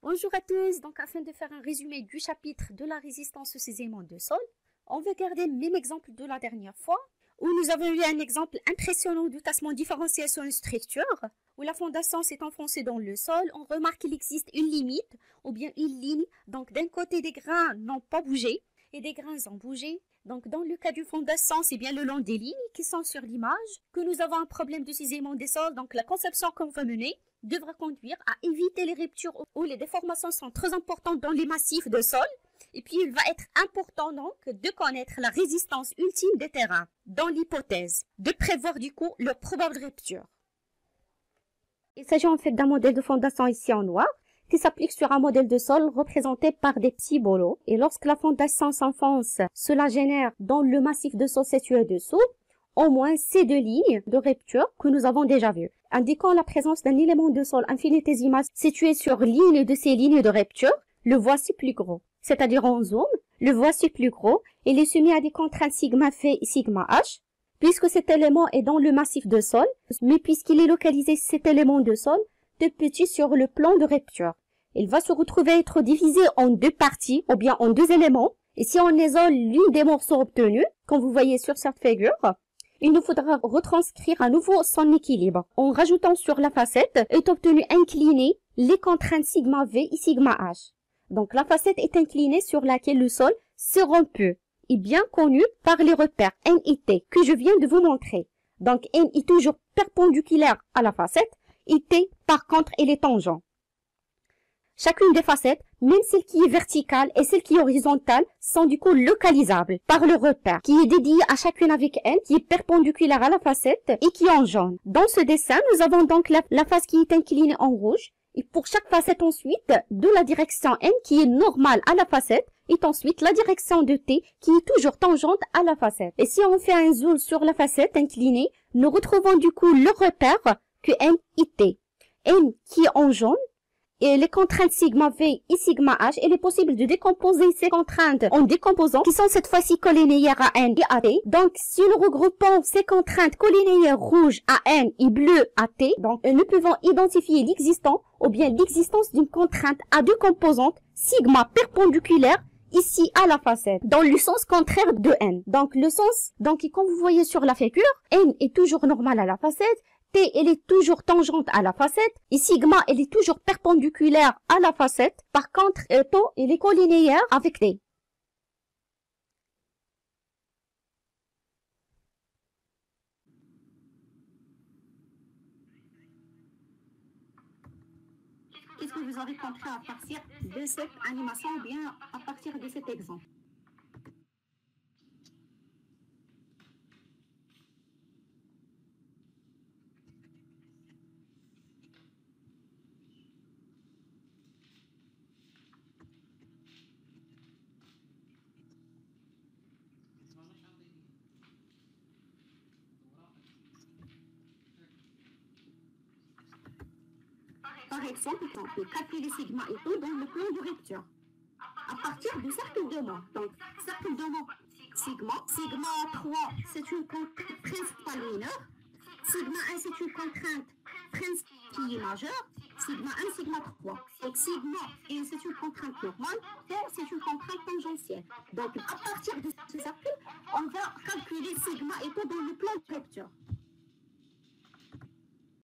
Bonjour à tous, donc afin de faire un résumé du chapitre de la résistance aux saisissements de sol, on va garder le même exemple de la dernière fois, où nous avons eu un exemple impressionnant du tassement différentiel sur une structure, où la fondation s'est enfoncée dans le sol, on remarque qu'il existe une limite, ou bien une ligne, donc d'un côté des grains n'ont pas bougé, et des grains ont bougé. Donc dans le cas du fondation, c'est bien le long des lignes qui sont sur l'image que nous avons un problème de cisaillement des sols, donc la conception qu'on va mener devra conduire à éviter les ruptures où les déformations sont très importantes dans les massifs de sol. Et puis, il va être important donc de connaître la résistance ultime des terrains dans l'hypothèse de prévoir du coup leur probable rupture. Il s'agit en fait d'un modèle de fondation ici en noir qui s'applique sur un modèle de sol représenté par des petits bolos. Et lorsque la fondation s'enfonce, cela génère dans le massif de sol situé dessous au moins ces deux lignes de rupture que nous avons déjà vues, indiquant la présence d'un élément de sol infinitésimal situé sur l'une de ces lignes de rupture. Le voici plus gros, c'est-à-dire en zoom, le voici plus gros, il est soumis à des contraintes sigma phi et sigma h, puisque cet élément est dans le massif de sol, mais puisqu'il est localisé cet élément de sol de petit sur le plan de rupture. Il va se retrouver être divisé en deux parties, ou bien en deux éléments, et si on isole l'une des morceaux obtenus, comme vous voyez sur cette figure, il nous faudra retranscrire à nouveau son équilibre. En rajoutant sur la facette est obtenu incliné les contraintes sigma v et sigma h. Donc la facette est inclinée sur laquelle le sol se rompu et bien connu par les repères n et t que je viens de vous montrer. Donc n est toujours perpendiculaire à la facette et t par contre elle est tangente. Chacune des facettes, même celle qui est verticale et celle qui est horizontale, sont du coup localisables par le repère qui est dédié à chacune avec n, qui est perpendiculaire à la facette et qui est en jaune. Dans ce dessin, nous avons donc la face qui est inclinée en rouge et pour chaque facette ensuite, de la direction n qui est normale à la facette est ensuite la direction de t qui est toujours tangente à la facette. Et si on fait un zoom sur la facette inclinée, nous retrouvons du coup le repère que n est t. N qui est en jaune, et les contraintes sigma v et sigma h, il est possible de décomposer ces contraintes en décomposants qui sont cette fois-ci collinéaires à n et à t. Donc, si nous regroupons ces contraintes collinéaires rouges à n et bleues à t, donc nous pouvons identifier l'existence ou bien l'existence d'une contrainte à deux composantes sigma perpendiculaire ici à la facette, dans le sens contraire de n. Donc, comme vous voyez sur la figure, n est toujours normal à la facette, t, elle est toujours tangente à la facette, et sigma, elle est toujours perpendiculaire à la facette. Par contre, tau, elle est collinéaire avec t. Qu'est-ce que vous avez compris à partir de cette animation ou bien à partir de cet exemple? Par exemple, on peut calculer sigma et tau dans le plan de rupture à partir du cercle de Mohs. Donc, cercle de Mohs, sigma 3, c'est une contrainte principale mineure, sigma 1, c'est une contrainte principale qui est majeure, sigma 1, sigma 3. Donc, sigma 1, c'est une contrainte normale, tau, c'est une contrainte tangentielle. Donc, à partir de ce cercle, on va calculer sigma et tau dans le plan de rupture.